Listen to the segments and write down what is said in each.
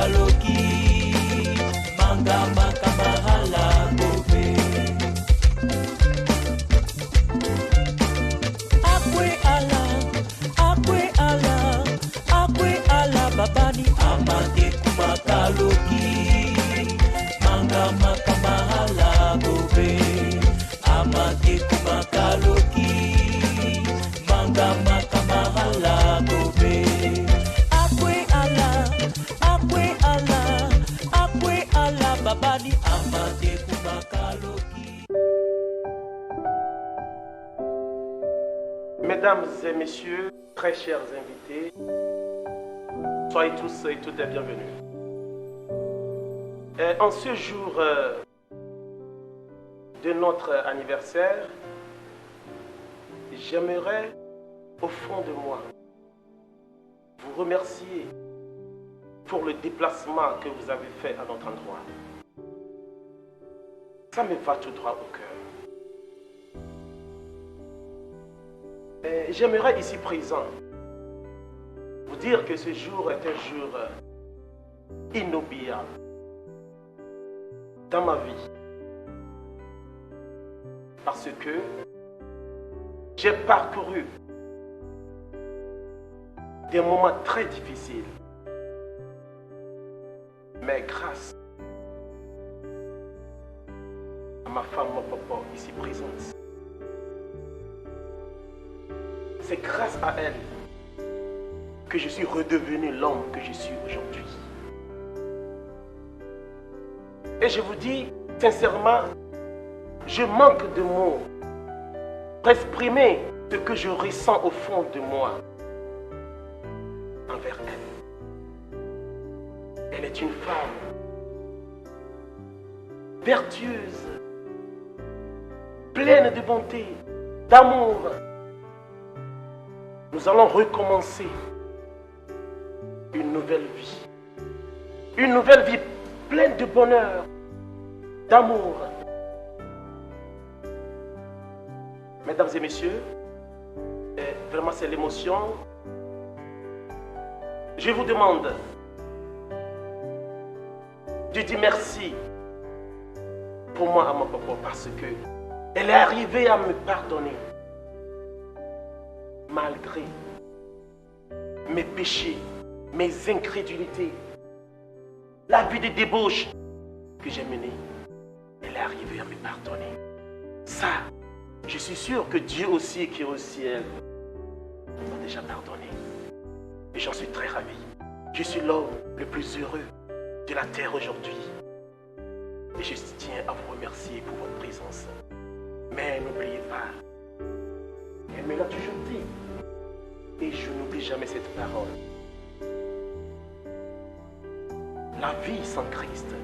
makaloki manga makamahala gobe akwe ala babani amate kumakaloki manga makamahala gobe amate kumakaloki manga makamahala gobe akwe ala babani amate kumakaloki. Mesdames et messieurs, très chers invités, soyez tous et toutes les bienvenus. En ce jour de notre anniversaire, j'aimerais au fond de moi vous remercier pour le déplacement que vous avez fait à notre endroit. Ça me va tout droit au cœur. J'aimerais ici présent vous dire que ce jour est un jour inoubliable dans ma vie. Parce que j'ai parcouru des moments très difficiles. Mais grâce à ma femme, mon papa, ici présente, c'est grâce à elle que je suis redevenu l'homme que je suis aujourd'hui. Et je vous dis sincèrement, je manque de mots pour exprimer ce que je ressens au fond de moi envers elle. Elle est une femme vertueuse, pleine de bonté, d'amour. Nous allons recommencer une nouvelle vie. Une nouvelle vie pleine de bonheur, d'amour. Mesdames et messieurs, vraiment c'est l'émotion. Je vous demande de dire merci pour moi à mon papa parce que elle est arrivée à me pardonner malgré mes péchés, mes incrédulités, la vie de débauche que j'ai menée. Elle est arrivée à me pardonner. Ça, je suis sûr que Dieu aussi qui est au ciel m'a déjà pardonné. Et j'en suis très ravi. Je suis l'homme le plus heureux de la terre aujourd'hui. Et je tiens à vous remercier pour votre présence. Mais n'oubliez pas, elle me l'a toujours dit. Et je n'oublie jamais cette parole. La vie sans Christ.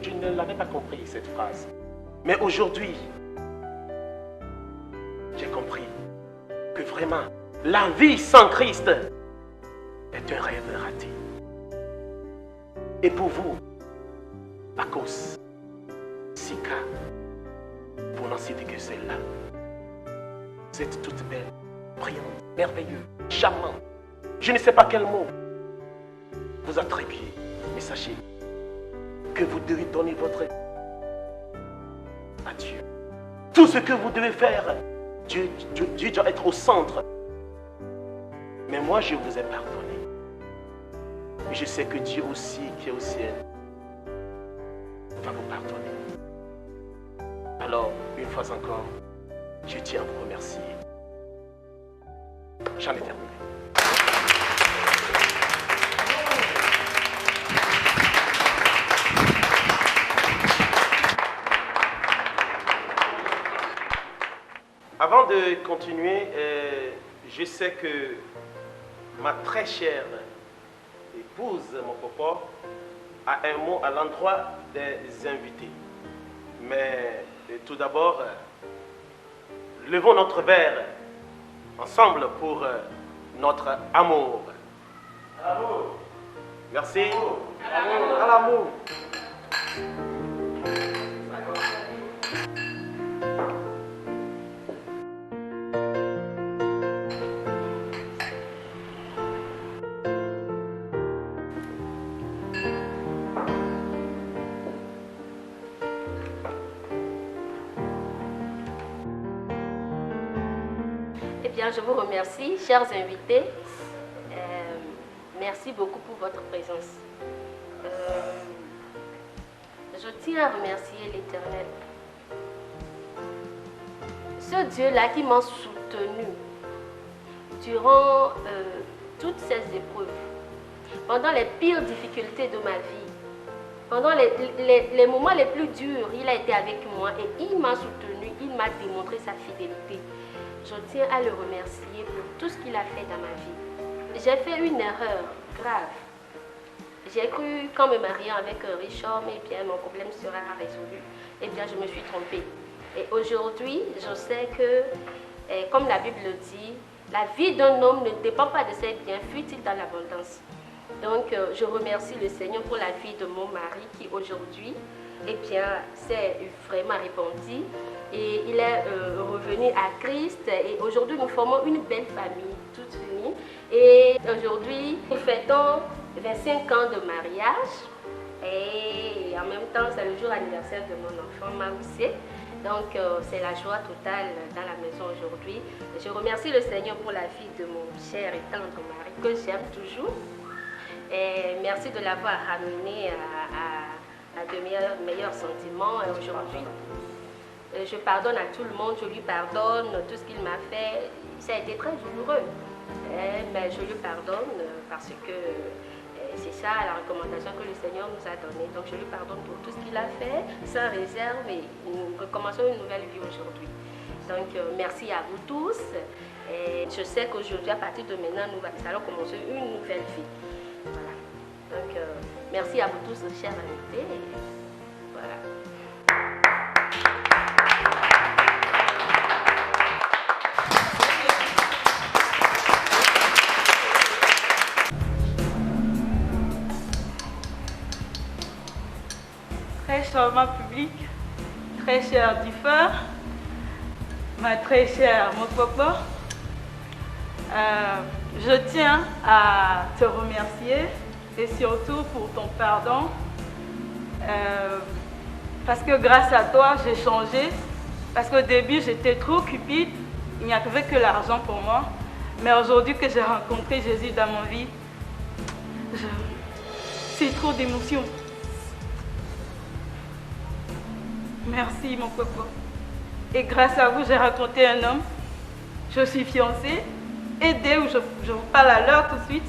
Je ne l'avais pas compris cette phrase. Mais aujourd'hui, j'ai compris que vraiment, la vie sans Christ est un rêve raté. Et pour vous, Bakos, Sika, pour n'en citer que celle-là, vous êtes toute belle, brillante, merveilleuse, charmante. Je ne sais pas quel mot vous attribuer, mais sachez que vous devez donner votre à Dieu. Tout ce que vous devez faire, Dieu doit être au centre. Mais moi, je vous ai pardonné. Et je sais que Dieu aussi, qui est au ciel, va vous pardonner. Alors, une fois encore, je tiens à vous remercier. J'en ai terminé. Avant de continuer, je sais que ma très chère épouse, mon papa, a un mot à l'endroit des invités. Mais tout d'abord, levons notre verre ensemble pour notre amour. Amour. Merci. Amour. À l'amour. bien, je vous remercie, chers invités. Merci beaucoup pour votre présence. Je tiens à remercier l'Éternel. Ce Dieu-là qui m'a soutenu durant toutes ces épreuves, pendant les pires difficultés de ma vie, pendant les moments les plus durs, il a été avec moi et il m'a soutenu, il m'a démontré sa fidélité. Je tiens à le remercier pour tout ce qu'il a fait dans ma vie. J'ai fait une erreur grave. J'ai cru qu'en me mariant avec un riche homme, eh bien, mon problème sera résolu. Eh bien, je me suis trompée. Et aujourd'hui, je sais que, comme la Bible le dit, la vie d'un homme ne dépend pas de ses biens, fut-il dans l'abondance. Donc, je remercie le Seigneur pour la vie de mon mari qui aujourd'hui, eh bien, s'est vraiment repenti et il est revenu à Christ. Et aujourd'hui, nous formons une belle famille, toute unie. Et aujourd'hui, nous fêtons 25 ans de mariage. Et en même temps, c'est le jour anniversaire de mon enfant, Maoussé. Donc, c'est la joie totale dans la maison aujourd'hui. Je remercie le Seigneur pour la vie de mon cher et tendre mari que j'aime toujours. Et merci de l'avoir ramené à de meilleurs sentiments. Aujourd'hui, je pardonne à tout le monde, je lui pardonne tout ce qu'il m'a fait. Ça a été très douloureux, mais je lui pardonne parce que c'est ça la recommandation que le Seigneur nous a donnée. Donc je lui pardonne pour tout ce qu'il a fait, sans réserve, et nous recommençons une nouvelle vie aujourd'hui. Donc merci à vous tous. Et je sais qu'aujourd'hui, à partir de maintenant, nous allons commencer une nouvelle vie. Voilà. Donc merci à vous tous, chers invités. Voilà. Très charmant public, très cher Differ, ma très chère Mokpokpo, je tiens à te remercier et surtout pour ton pardon, parce que grâce à toi j'ai changé, parce qu'au début j'étais trop cupide, il n'y avait que l'argent pour moi, mais aujourd'hui que j'ai rencontré Jésus dans ma vie, c'est trop d'émotions. Merci mon coco. Et grâce à vous, j'ai rencontré un homme. Je suis fiancée. Et dès où je vous parle à l'heure tout de suite,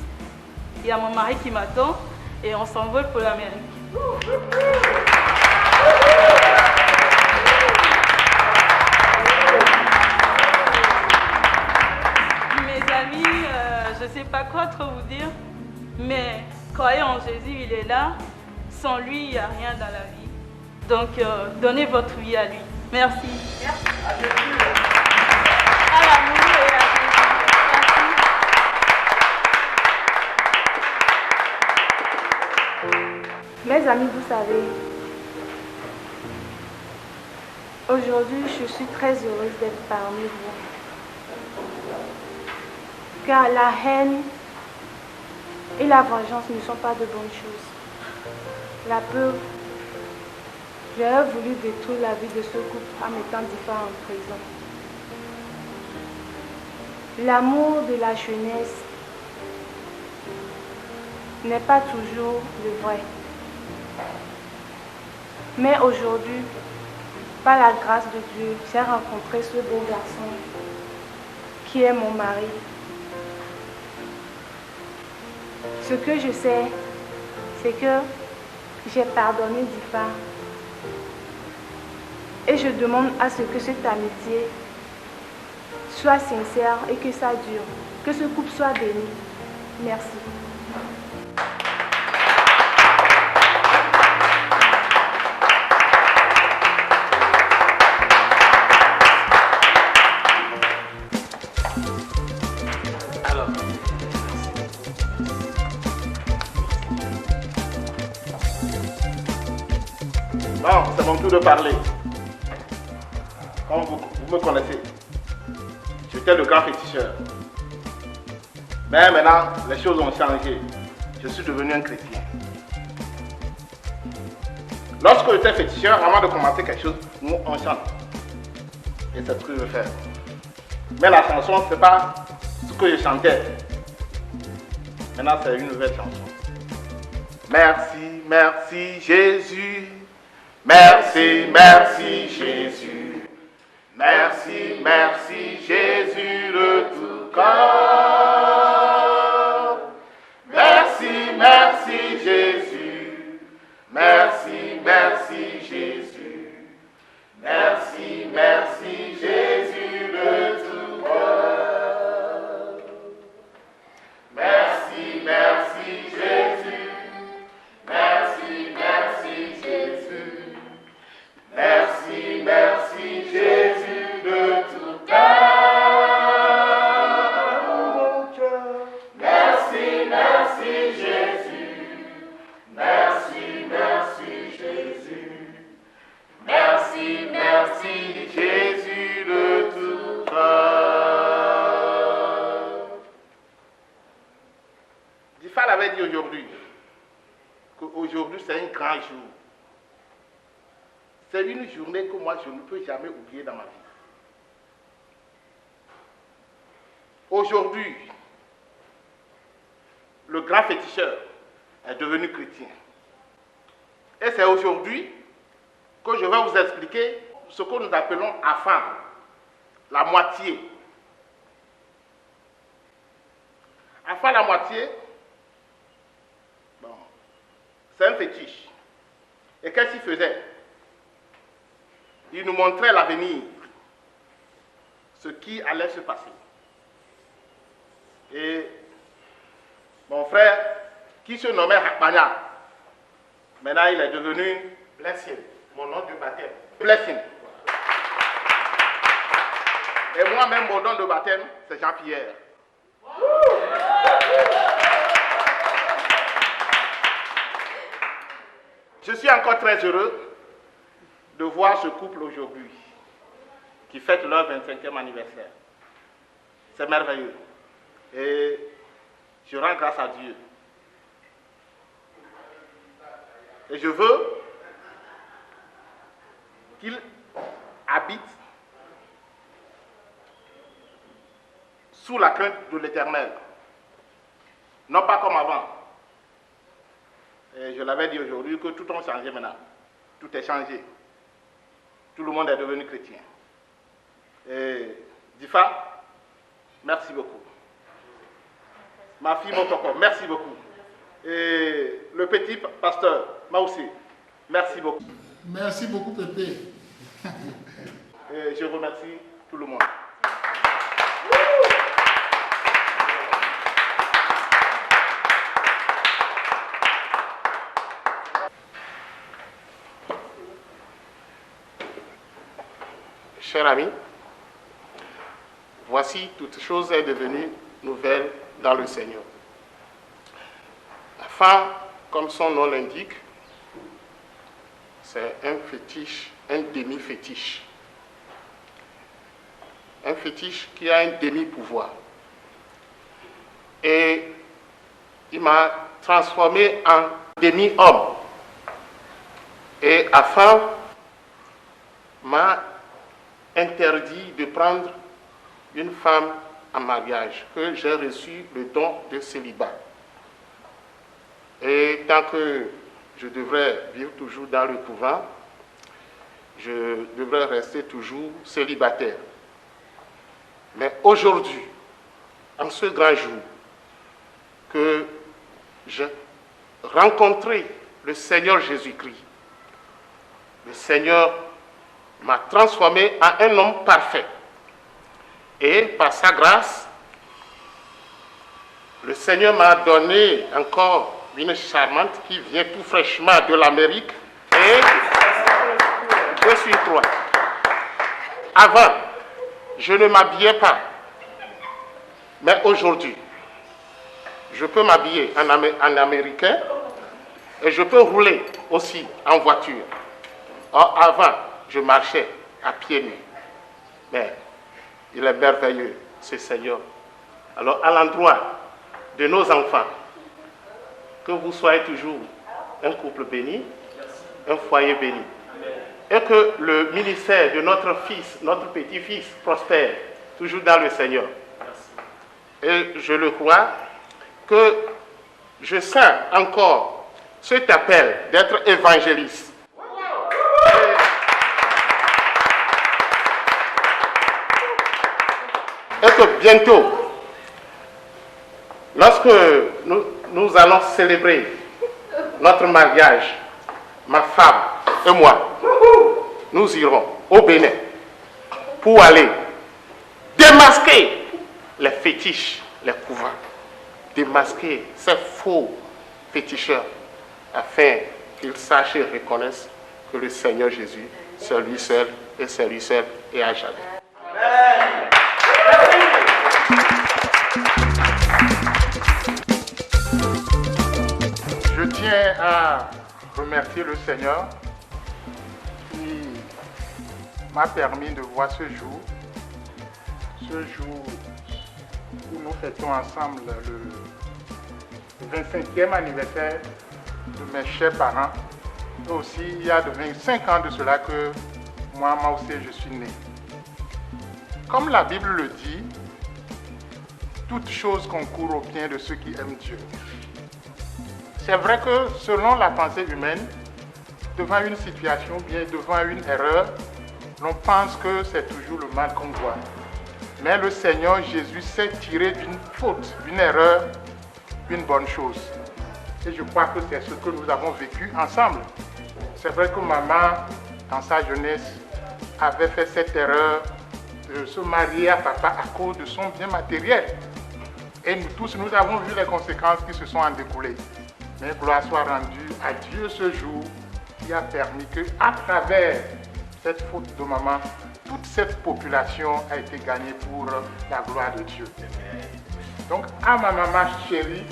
il y a mon mari qui m'attend et on s'envole pour l'Amérique. Mes amis, je ne sais pas quoi trop vous dire, mais croyez en Jésus, il est là. Sans lui, il n'y a rien dans la vie. Donc, donnez votre vie à lui. Merci. Merci. À l'amour et à Jésus. Merci. Mes amis, vous savez, aujourd'hui, je suis très heureuse d'être parmi vous. Car la haine et la vengeance ne sont pas de bonnes choses. La peur. J'aurais voulu détruire la vie de ce couple en mettant Differ en prison. L'amour de la jeunesse n'est pas toujours le vrai. Mais aujourd'hui, par la grâce de Dieu, j'ai rencontré ce beau garçon qui est mon mari. Ce que je sais, c'est que j'ai pardonné Differ. Et je demande à ce que cette amitié soit sincère et que ça dure. Que ce couple soit béni. Merci. Alors, bon, c'est mon tour de parler. Comme vous me connaissez, j'étais le grand féticheur. Mais maintenant, les choses ont changé. Je suis devenu un chrétien. Lorsque j'étais féticheur, avant de commencer quelque chose, nous on chante. Et c'est ce que je veux faire. Mais la chanson, c'est pas ce que je chantais. Maintenant, c'est une nouvelle chanson. Merci, merci Jésus. Merci, merci Jésus. Merci, merci Jésus de tout cœur. Merci, merci Jésus. Merci, merci Jésus. Merci, merci Jésus de tout cœur. Merci, merci Jésus. Merci, merci Jésus. Merci, merci Jésus de tout cœur. Merci, merci Jésus. Merci, merci Jésus. Merci, merci Jésus de tout cœur. Difal avait dit aujourd'hui qu'aujourd'hui c'est un grand jour. C'est une journée que moi je ne peux jamais oublier dans ma vie. Aujourd'hui, le grand féticheur est devenu chrétien. Et c'est aujourd'hui que je vais vous expliquer ce que nous appelons afan, la moitié. Afan, la moitié, bon, c'est un fétiche. Et qu'est-ce qu'il faisait? Il nous montrait l'avenir, ce qui allait se passer. Et mon frère, qui se nommait Hakmania, maintenant il est devenu Blessing, mon nom de baptême. Blessing. Et moi-même, mon nom de baptême, c'est Jean-Pierre. Je suis encore très heureux de voir ce couple aujourd'hui qui fête leur 25e anniversaire. C'est merveilleux. Et je rends grâce à Dieu. Et je veux qu'ils habitent sous la crainte de l'Éternel. Non pas comme avant. Et je l'avais dit aujourd'hui que tout a changé maintenant. Tout est changé. Tout le monde est devenu chrétien. Et Difa, merci beaucoup. Ma fille Motoko, merci beaucoup. Et le petit pasteur, Maoussé, merci beaucoup. Merci beaucoup, Pépé. Et je remercie tout le monde. Chers amis, voici toute chose est devenue nouvelle dans le Seigneur. Afan, comme son nom l'indique, c'est un fétiche, un demi-fétiche. Un fétiche qui a un demi-pouvoir. Et il m'a transformé en demi-homme. Et Afan m'a interdit de prendre une femme en mariage, que j'ai reçu le don de célibat. Et tant que je devrais vivre toujours dans le couvent, je devrais rester toujours célibataire. Mais aujourd'hui, en ce grand jour, que j'ai rencontré le Seigneur Jésus-Christ, le Seigneur m'a transformé en un homme parfait. Et par sa grâce, le Seigneur m'a donné encore une charmante qui vient tout fraîchement de l'Amérique. Et je suis toi. Avant, je ne m'habillais pas. Mais aujourd'hui, je peux m'habiller en américain et je peux rouler aussi en voiture. Or, avant, je marchais à pieds nus. Mais il est merveilleux, ce Seigneur. Alors, à l'endroit de nos enfants, que vous soyez toujours un couple béni, un foyer béni. Et que le ministère de notre fils, notre petit-fils prospère toujours dans le Seigneur. Et je le crois que je sens encore cet appel d'être évangéliste. Et que bientôt, lorsque nous allons célébrer notre mariage, ma femme et moi, nous irons au Bénin pour aller démasquer les fétiches, les couvents, démasquer ces faux féticheurs, afin qu'ils sachent et reconnaissent que le Seigneur Jésus, c'est lui seul et c'est lui seul et à jamais. Amen. Je tiens à remercier le Seigneur qui m'a permis de voir ce jour où nous fêtons ensemble le 25e anniversaire de mes chers parents. Et aussi, il y a de 25 ans de cela que moi aussi, je suis né. Comme la Bible le dit, toute chose concourt au bien de ceux qui aiment Dieu. C'est vrai que selon la pensée humaine, devant une situation, bien devant une erreur, l'on pense que c'est toujours le mal qu'on voit. Mais le Seigneur Jésus sait tirer d'une faute, d'une erreur, une bonne chose. Et je crois que c'est ce que nous avons vécu ensemble. C'est vrai que maman, dans sa jeunesse, avait fait cette erreur de se marier à papa à cause de son bien matériel. Et nous tous, nous avons vu les conséquences qui se sont en découlées. Mais gloire soit rendue à Dieu ce jour qui a permis que, à travers cette faute de maman, toute cette population a été gagnée pour la gloire de Dieu. Donc, à ma maman chérie,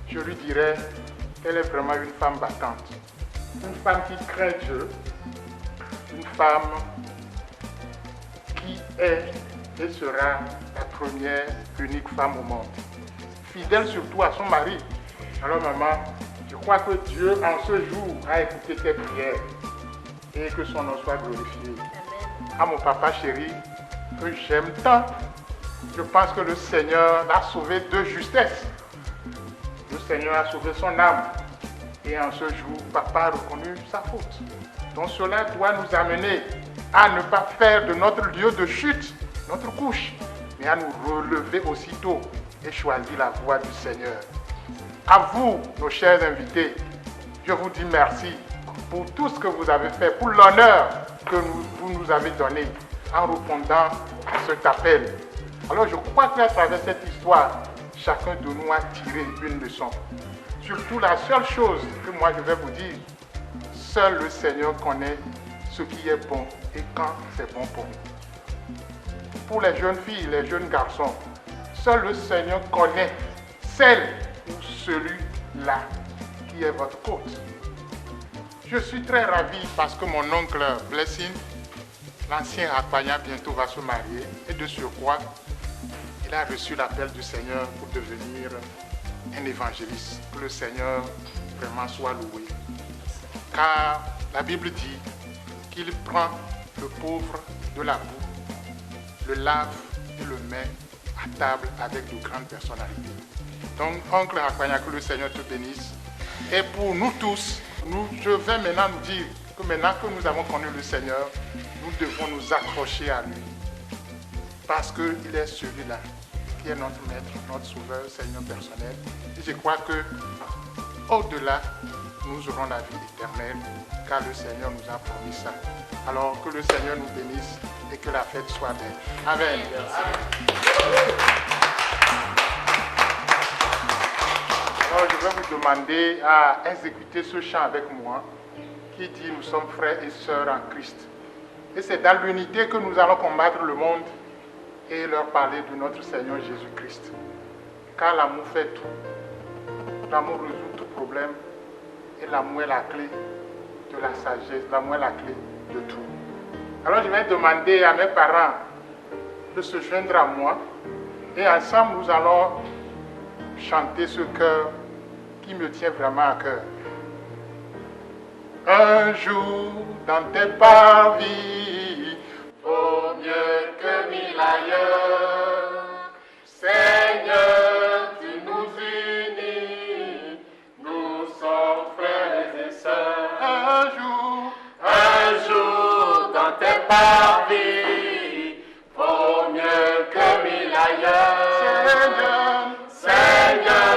je lui dirais qu'elle est vraiment une femme battante. Une femme qui craint Dieu. Une femme qui est et sera la première, unique femme au monde. Fidèle surtout à son mari. Alors maman, je crois que Dieu en ce jour a écouté tes prières et que son nom soit glorifié. Amen. À mon papa chéri, que j'aime tant, je pense que le Seigneur l'a sauvé de justesse. Le Seigneur a sauvé son âme et en ce jour, papa a reconnu sa faute. Donc cela doit nous amener à ne pas faire de notre lieu de chute notre couche, mais à nous relever aussitôt et choisir la voie du Seigneur. À vous, nos chers invités, je vous dis merci pour tout ce que vous avez fait, pour l'honneur que vous nous avez donné en répondant à cet appel. Alors je crois qu'à travers cette histoire, chacun de nous a tiré une leçon. Surtout la seule chose que moi je vais vous dire, seul le Seigneur connaît ce qui est bon et quand c'est bon pour nous. Pour les jeunes filles, les jeunes garçons, seul le Seigneur connaît celle ou celui-là qui est votre côte. Je suis très ravi parce que mon oncle Blessing, l'ancien Akpanya, bientôt va se marier et de surcroît, il a reçu l'appel du Seigneur pour devenir un évangéliste. Que le Seigneur vraiment soit loué. Car la Bible dit qu'il prend le pauvre de la boue, le lave et le met à table avec de grandes personnalités. Donc, oncle Akpanya, que le Seigneur te bénisse. Et pour nous tous, je vais maintenant nous dire que maintenant que nous avons connu le Seigneur, nous devons nous accrocher à lui. Parce qu'il est celui-là qui est notre maître, notre sauveur, Seigneur personnel. Et je crois que au-delà, nous aurons la vie éternelle, car le Seigneur nous a promis ça. Alors que le Seigneur nous bénisse et que la fête soit belle. Amen. Alors je vais vous demander à exécuter ce chant avec moi qui dit « Nous sommes frères et sœurs en Christ ». Et c'est dans l'unité que nous allons combattre le monde et leur parler de notre Seigneur Jésus-Christ. Car l'amour fait tout. L'amour résout tout problème. Et l'amour est la clé de la sagesse. L'amour est la clé de tout. Alors je vais demander à mes parents de se joindre à moi. Et ensemble, nous allons chanter ce chœur qui me tient vraiment à cœur. Un jour dans tes parvis, oh, mieux que mille ailleurs. Seigneur, tu nous unis, nous sommes frères et sœurs. Un jour dans tes parvis, vaut mieux que mille ailleurs. Seigneur,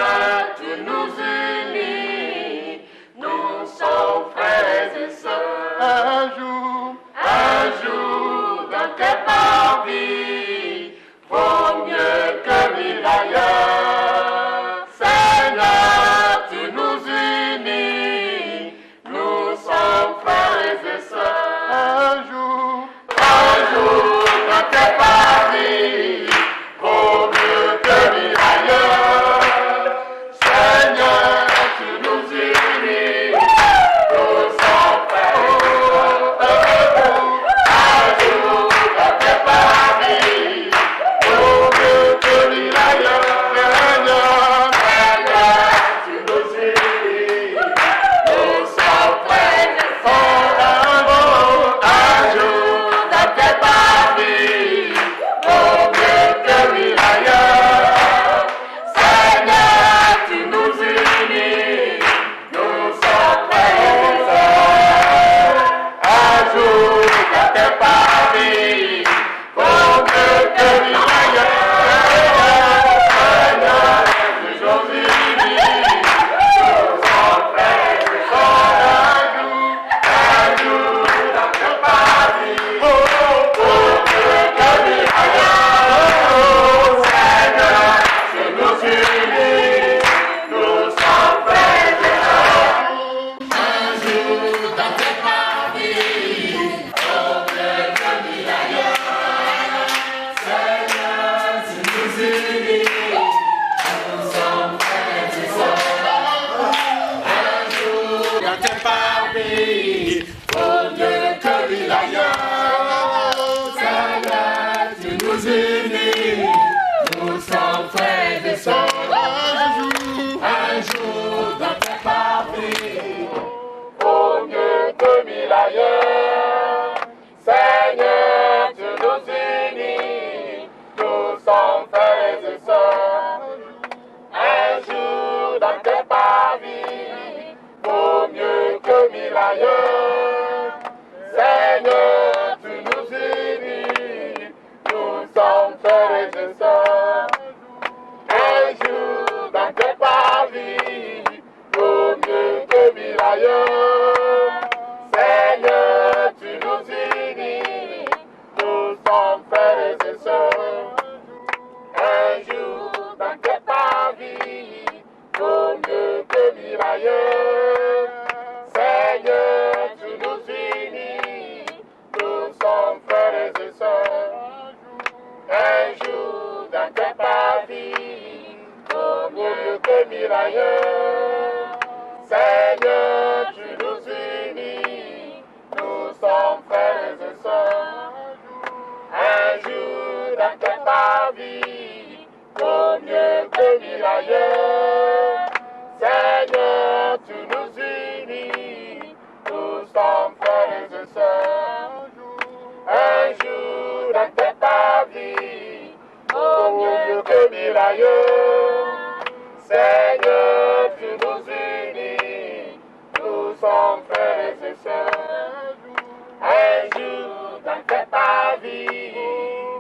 tu nous unis, nous sommes frères et sœurs. Un jour dans tes parvis, vaut mieux que mille ailleurs. Seigneur, tu nous unis, nous sommes frères et sœurs. Un jour dans tes parvis, vaut mieux que mille ailleurs. Seigneur, tu nous unis, nous sommes frères et sœurs. Un jour dans tes parvis, vaut mieux que mille ailleurs. Seigneur, tu nous unis, nous sommes frères et sœurs. Un jour dans tes parvis, vaut mieux que mille ailleurs. Seigneur, tu nous unis, nous sommes frères et sœurs. Un jour dans tes parvis, vaut mieux que mille ailleurs. Seigneur, tu nous unis, nous sommes frères et sœurs. Un jour dans tes parvis, vaut mieux que mille ailleurs. Seigneur, tu nous unis, nous sommes frères et sœurs. Un jour dans tes parvis, vaut mieux que mille ailleurs. Seigneur, tu nous unis, nous sommes frères et sœurs. Un jour dans tes parvis, vaut mieux que mille ailleurs. Seigneur, tu nous unis, nous sommes frères et sœurs. Un jour dans tes parvis, vaut mieux que mille ailleurs. Seigneur, tu nous unis, nous sommes frères et sœurs. Un jour dans tes parvis, vaut mieux que mille ailleurs. Seigneur, tu nous unis, nous sommes frères et sœurs. Un jour dans tes parvis, vaut mieux que mille ailleurs. Seigneur, tu nous unis, nous sommes frères et sœurs. Un jour dans tes parvis, vaut mieux que mille ailleurs. Seigneur, tu nous unis, nous sommes frères et sœurs. Un jour dans tes parvis, vaut mieux que mille ailleurs. Seigneur, tu nous unis, nous sommes frères et sœurs. Un jour dans tes parvis, vaut mieux que mille ailleurs. Seigneur, tu nous unis, nous sommes frères et sœurs. Un jour dans tes parvis, vaut mieux que mille ailleurs. Seigneur, tu nous unis, nous sommes frères et sœurs. Un jour dans tes parvis,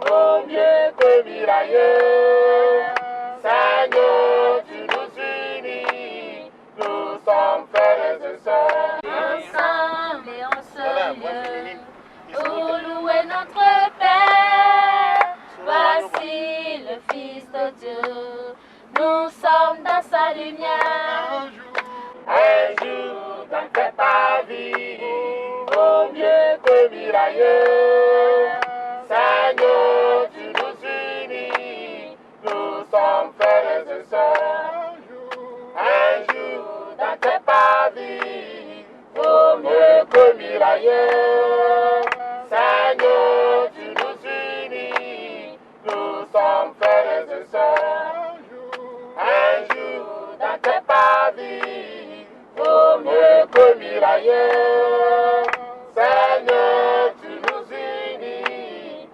vaut mieux que mille ailleurs. Seigneur, tu nous unis, nous sommes frères et sœurs. Ensemble et en seul lieu, pour louer notre Père. Voici le Fils de Dieu, nous sommes dans sa lumière. Un jour dans tes parvis, vaut mieux que mille ailleurs. Seigneur, tu nous unis, nous sommes frères et sœurs. Un jour dans tes parvis, vaut mieux que mille ailleurs. Seigneur, tu nous unis, nous sommes frères et sœurs. Un jour dans tes parvis, vaut mieux que mille ailleurs. Seigneur, tu nous unis,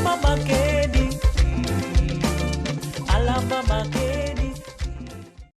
mama ke